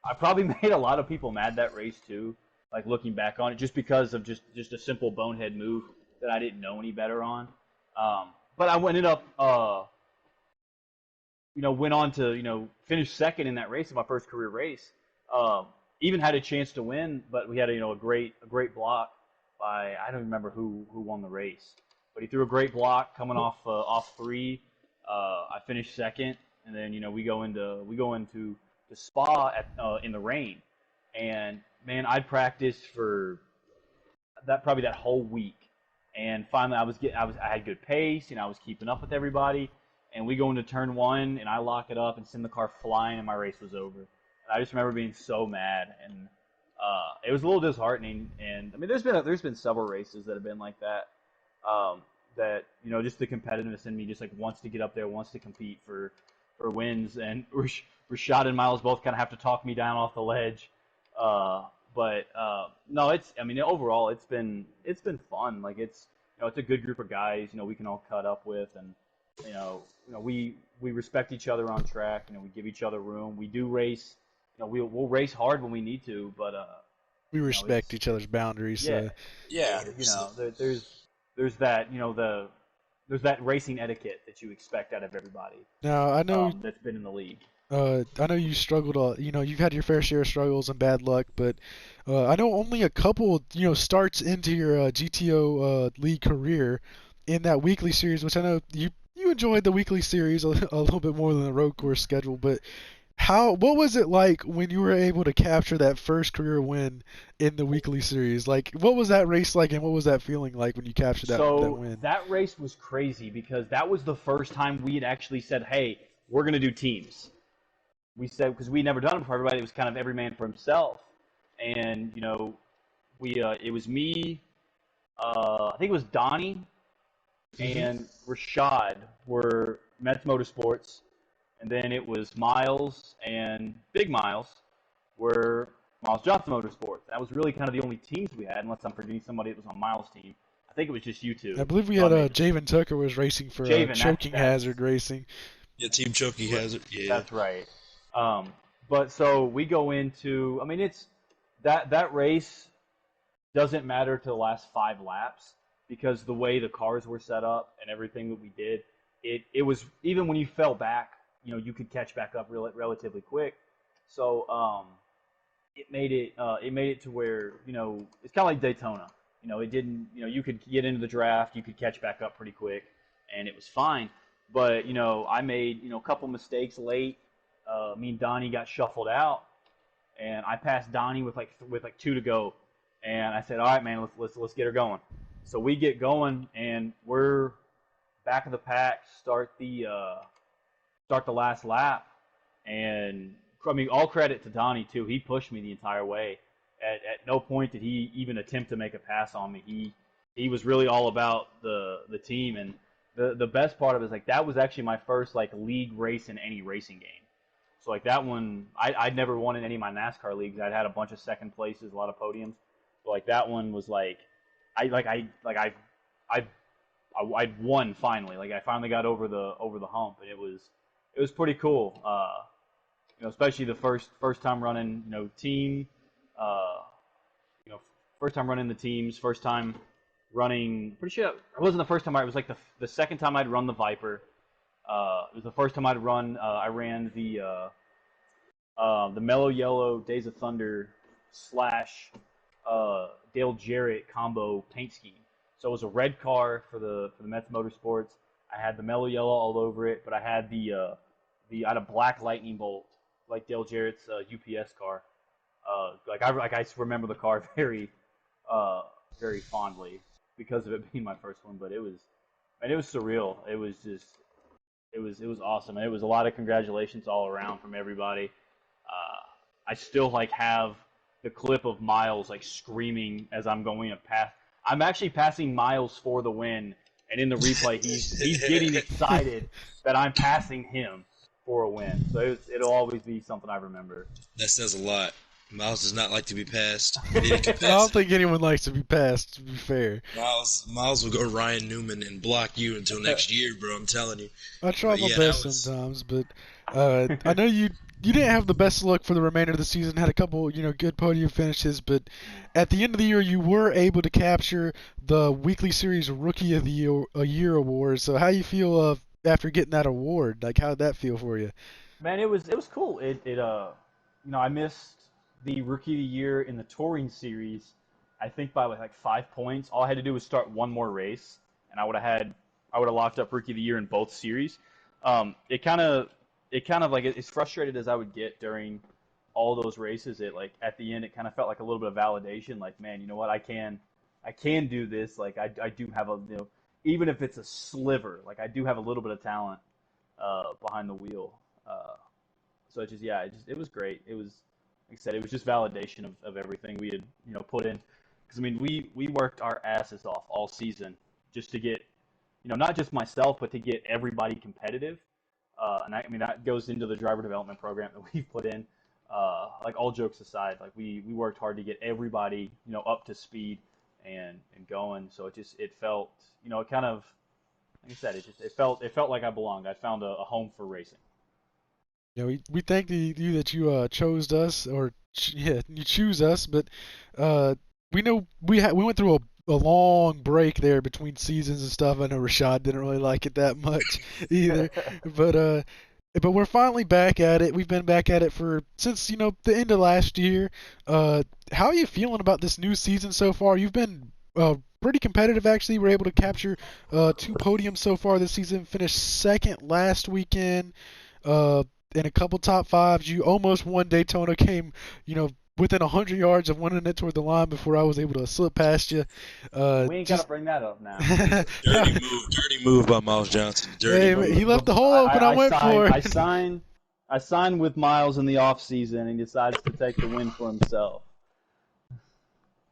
I probably made a lot of people mad that race too. Like looking back on it, just because of just a simple bonehead move that I didn't know any better on. But I ended up, went on to finish second in that race, in my first career race. Even had a chance to win, but we had a great block by, I don't remember who won the race, but he threw a great block coming off three. I finished second, and then we go into the Spa in the rain, and man, I practiced for probably that whole week, and finally I had good pace, and I was keeping up with everybody, and we go into turn one, and I lock it up and send the car flying, and my race was over. And I just remember being so mad, and it was a little disheartening. And I mean, there's been several races that have been like that. That just the competitiveness in me just like wants to get up there, wants to compete for wins, and Rashad and Miles both kind of have to talk me down off the ledge. But no, overall it's been fun. Like it's a good group of guys. We can all cut up with, and we respect each other on track. We give each other room. We do race. We'll race hard when we need to, but we respect each other's boundaries. Yeah, Yeah. There's that there's that racing etiquette that you expect out of everybody. Now I know that's been in the league. I know you struggled. You've had your fair share of struggles and bad luck, but I know only a couple, starts into your GTO League career in that weekly series, which I know you enjoyed the weekly series a little bit more than the road course schedule. But what was it like when you were able to capture that first career win in the weekly series? Like, what was that race like, and what was that feeling like when you captured that win? That race was crazy because that was the first time we had actually said, "Hey, we're gonna do teams." We said, because we'd never done it before. Everybody was kind of every man for himself, and it was me, I think it was Donnie, and Rashad were Mets Motorsports, and then it was Miles and Big Miles were Miles Johnson Motorsports. That was really kind of the only teams we had, unless I'm forgetting somebody that was on Miles' team. I think it was just you two. I believe we had Javen Tucker was racing for Choking Hazard Racing. Yeah, Team Choking Hazard. Yeah, that's right. But so we go into. I mean, it's that race doesn't matter to the last 5 laps because the way the cars were set up and everything that we did, it was even when you fell back, you could catch back up relatively quick. So it made it to where it's kind of like Daytona. It didn't. You could get into the draft, you could catch back up pretty quick, and it was fine. But I made a couple mistakes late. Me and Donnie got shuffled out, and I passed Donnie with like 2 to go, and I said, "All right, man, let's get her going." So we get going, and we're back of the pack. Start the last lap, and I mean, all credit to Donnie too. He pushed me the entire way. At no point did he even attempt to make a pass on me. He was really all about the team, and the best part of it is like that was actually my first like league race in any racing game. So like that one, I'd never won in any of my NASCAR leagues. I'd had a bunch of second places, a lot of podiums. But like that one was like I'd won finally. Like I finally got over the hump, and it was pretty cool. Especially the first time running team. First time running the teams. First time running. Pretty sure it wasn't the first time. It was like the second time I'd run the Viper. It was the first time I'd run. I ran the Mellow Yellow Days of Thunder / Dale Jarrett combo paint scheme. So it was a red car for the Mets Motorsports. I had the Mellow Yellow all over it, but I had I had a black lightning bolt like Dale Jarrett's UPS car. I remember the car very fondly because of it being my first one. But it was surreal. It was just. It was awesome, and it was a lot of congratulations all around from everybody. I still have the clip of Miles screaming as I'm going to pass. I'm actually passing Miles for the win, and in the replay he's getting excited that I'm passing him for a win. So it'll always be something I remember. That says a lot. Miles does not like to be passed. I don't think anyone likes to be passed, to be fair. Miles will go Ryan Newman and block you until next year, bro. I'm telling you. I try my best sometimes, but I know you didn't have the best luck for the remainder of the season. Had a couple, good podium finishes, but at the end of the year, you were able to capture the Weekly Series Rookie of the Year award. So how you feel after getting that award? Like, how did that feel for you? Man, it was cool. I missed the Rookie of the Year in the Touring Series, I think by 5 points. All I had to do was start one more race, and I would have locked up Rookie of the Year in both series. It kind of as frustrated as I would get during all those races, at the end it kind of felt like a little bit of validation. Like, man, you know what? I can do this. Like I do have even if it's a sliver, I do have a little bit of talent behind the wheel. So it was great. It was. Like I said, it was just validation of everything we had, put in. Because, I mean, we worked our asses off all season just to get, not just myself, but to get everybody competitive. And that goes into the driver development program that we've put in. All jokes aside, we worked hard to get everybody, up to speed and going. So it felt, it kind of, like I said, it felt like I belonged. I found a home for racing. Yeah, we thank you that you chose us, or you choose us, but we know we went through a long break there between seasons and stuff. I know Rashad didn't really like it that much either, but we're finally back at it. We've been back at it since the end of last year. How are you feeling about this new season so far? You've been pretty competitive, actually. We're able to capture 2 podiums so far this season. Finished second last weekend. In a couple top 5s. You almost won Daytona, came, within 100 yards of winning it toward the line before I was able to slip past you. We ain't got to bring that up now. Dirty move by Miles Johnson. Move. He left the hole open. I went for it. I signed with Miles in the off season, and he decides to take the win for himself.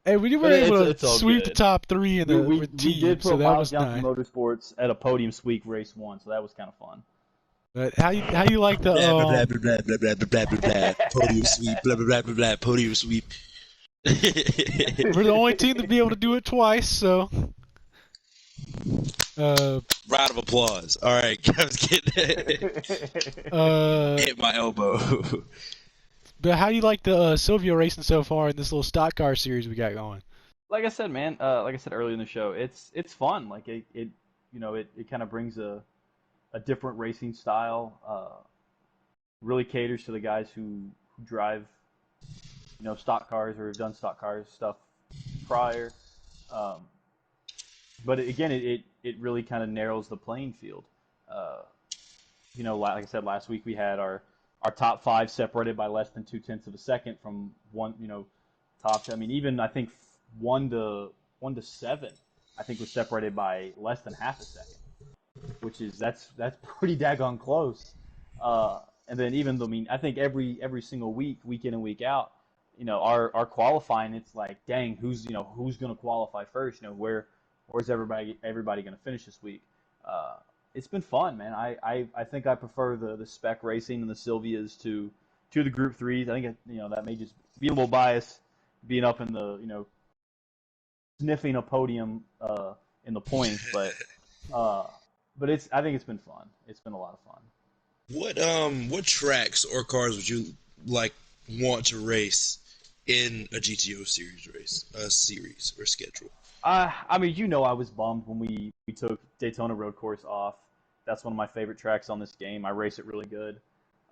Hey, we were able to sweep the top 3 in the team, we did put so that Miles was Johnson nice. Motorsports at a podium sweep race 1, so that was kind of fun. But how you like the blah blah blah blah blah blah blah blah podium sweep blah blah blah blah blah podium sweep. We're the only team to be able to do it twice, so Uh, Round of applause. All right, I was getting uh, hit my elbow. but how do you like the Silvio racing so far in this little stock car series we got going? Like I said, man, like I said earlier in the show, it's fun. Like it it kind of brings a different racing style. Really caters to the guys who drive stock cars or have done stock cars stuff prior. Um, but again, it really kind of narrows the playing field. Uh, like I said last week, we had our top five separated by less than 2/10 of a second from one, top. I mean, even I think 1 to 7, I think was separated by less than half a second, which is that's pretty daggone close. And then even though I think every single week in and week out, our qualifying, it's like, dang, who's going to qualify first? Where's everybody going to finish this week? It's been fun, man. I think I prefer the spec racing and the Sylvias to the Group Threes. I think that may just be a little biased, being up in the sniffing a podium in the points, uh, but I think it's been fun. It's been a lot of fun. What tracks or cars would you like want to race in a GTO series race, series or schedule? I mean, I was bummed when we took Daytona Road Course off. That's one of my favorite tracks on this game. I race it really good.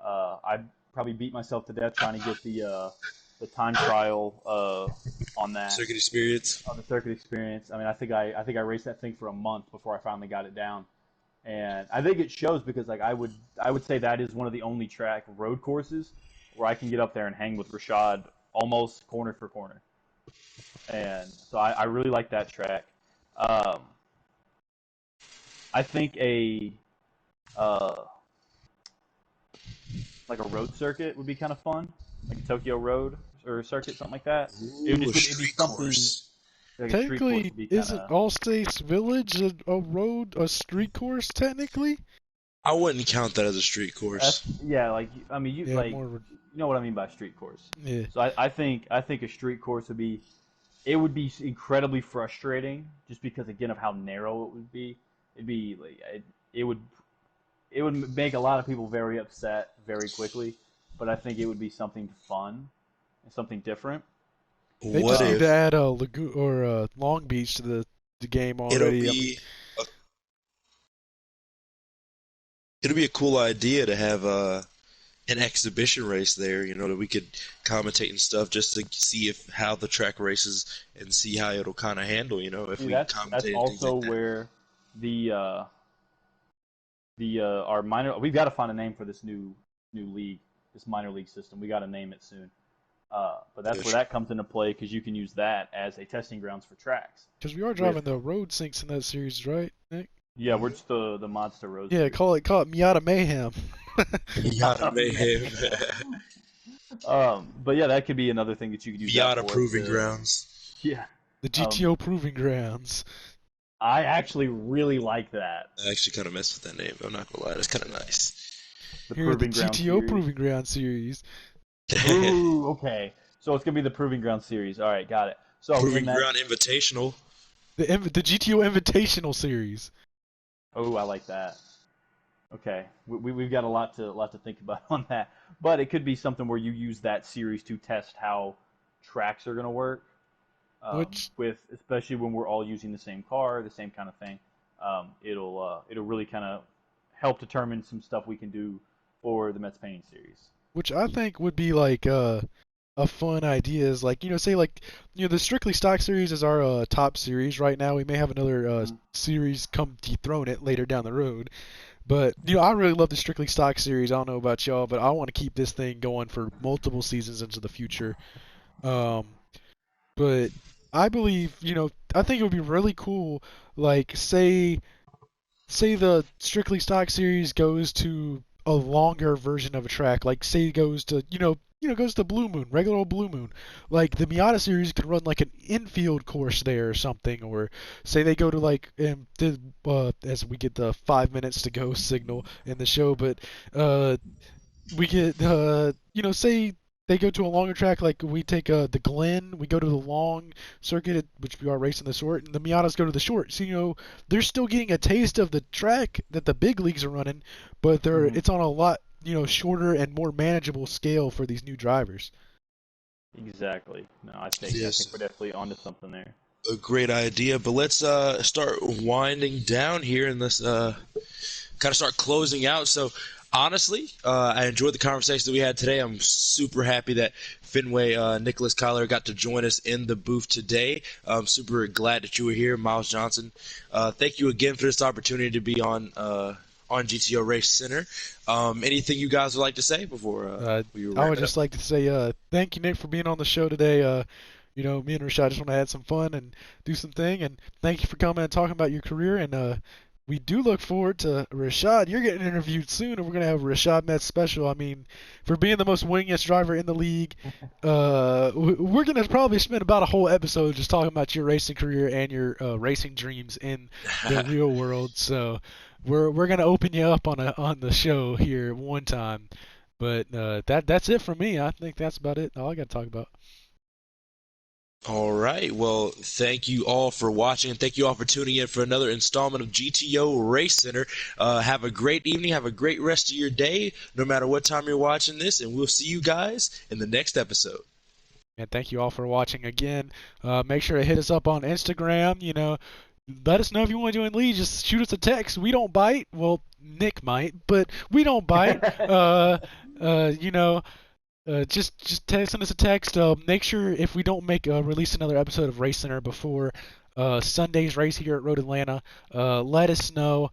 I probably beat myself to death trying to get the time trial on that Circuit experience. on the circuit experience. I mean, I think I raced that thing for a month before I finally got it down, and I think it shows because like I would say that is one of the only track road courses where I can get up there and hang with Rashad almost corner for corner, and so I really like that track. Um, I think uh, like a road circuit would be kind of fun, like a Tokyo Road or circuit, something like that. Ooh, a It'd be street something course. like a street course Technically, would be kind isn't of. All States Village a road, a street course technically? I wouldn't count that as a street course. Yeah, like I mean Yeah, more. you know what I mean by street course. Yeah. So I think a street course would be incredibly frustrating just because again of how narrow it would be. It'd be like it would it would make a lot of people very upset very quickly, but I think it would be something fun and something different. They What just need Um, to if add a Lagoon or Long Beach to the game it'll already. I mean, be a, it'll be a cool idea to have an exhibition race there, that we could commentate and stuff just to see if how the track races and see how it'll kind of handle, if see, we that's commentate and things also like that. where the uh, our minor we've got to find a name for this new league, this minor league system. We got to name it soon. But that's where Yes. that comes into play because you can use that as a testing grounds for tracks. because we are With driving the road sinks in that series, right, Nick? Yeah, we're just the Monster Road Yeah, Series. call it Miata Mayhem. Miata Mayhem. But yeah, that could be another thing that you could use that Miata for. Proving Grounds. Yeah. The Um, GTO Proving Grounds. I actually really like that. I actually kind of messed with that name. I'm not gonna lie, that's kind of nice. The Here at the Proving Ground GTO series. Proving Ground series. Ooh, okay. So it's gonna be the Proving Ground series. All right, got it. So in Proving that, Ground Invitational. The GTO Invitational series. oh, I like that. Okay, we've got a lot to think about on that. But it could be something where you use that series to test how tracks are gonna work. Which With especially when we're all using the same car, the same kind of thing. It'll really kind of help determine some stuff we can do for the Mets painting series. which I think would be like a fun idea is like say like the Strictly Stock series is our top series right now. We may have another Mhm. series come dethrone it later down the road. But I really love the Strictly Stock series. I don't know about y'all, but I want to keep this thing going for multiple seasons into the future. Um, but I believe, I think it would be really cool. Like, say the Strictly Stock series goes to a longer version of a track. Like, say it goes to, goes to Blue Moon, regular old Blue Moon. Like the Miata series could run like an infield course there or something. Or say they go to like, as we get the 5 minutes to go signal in the show, but we get, say they go to a longer track, like we take the Glen, we go to the long circuit, which we are racing the short, and the Miatas go to the short. So, they're still getting a taste of the track that the big leagues are running, but it's on a lot, shorter and more manageable scale for these new drivers. Exactly. No, I think we're definitely onto something there. A great idea, but let's start winding down here and let's kind of start closing out. So honestly, I enjoyed the conversation that we had today. I'm super happy that Fenway Nick Collier got to join us in the booth today. I'm super glad that you were here, Miles Johnson. Thank you again for this opportunity to be on GTO Racenter. Anything you guys would like to say before we wrap I would just like to say thank you, Nick, for being on the show today. Me and Rashad just want to have some fun and do some thing, and thank you for coming and talking about your career. And we do look forward to Rashad. You're getting interviewed soon, and we're gonna have a Rashad Metz special. I mean, for being the most winningest driver in the league, we're gonna probably spend about a whole episode just talking about your racing career and your racing dreams in the real world. So we're gonna open you up on the show here one time. But that's it from me. I think that's about it. All I got to talk about. All right. Well, thank you all for watching, and thank you all for tuning in for another installment of GTO Racenter. Have a great evening. Have a great rest of your day, no matter what time you're watching this, and we'll see you guys in the next episode. And thank you all for watching again. Make sure to hit us up on Instagram. Let us know if you want to join the league. Just shoot us a text. We don't bite. Well, Nick might, but we don't bite. Just send us a text. Make sure if we don't release another episode of Race Center before Sunday's race here at Road Atlanta, let us know.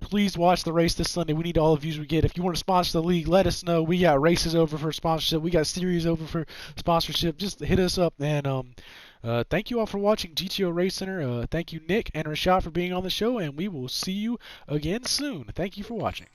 Please watch the race this Sunday. We need all the views we get. If you want to sponsor the league, let us know. We got races over for sponsorship. We got series over for sponsorship. Just hit us up. And thank you all for watching GTO Race Center. Thank you, Nick and Rashad, for being on the show, and we will see you again soon. Thank you for watching.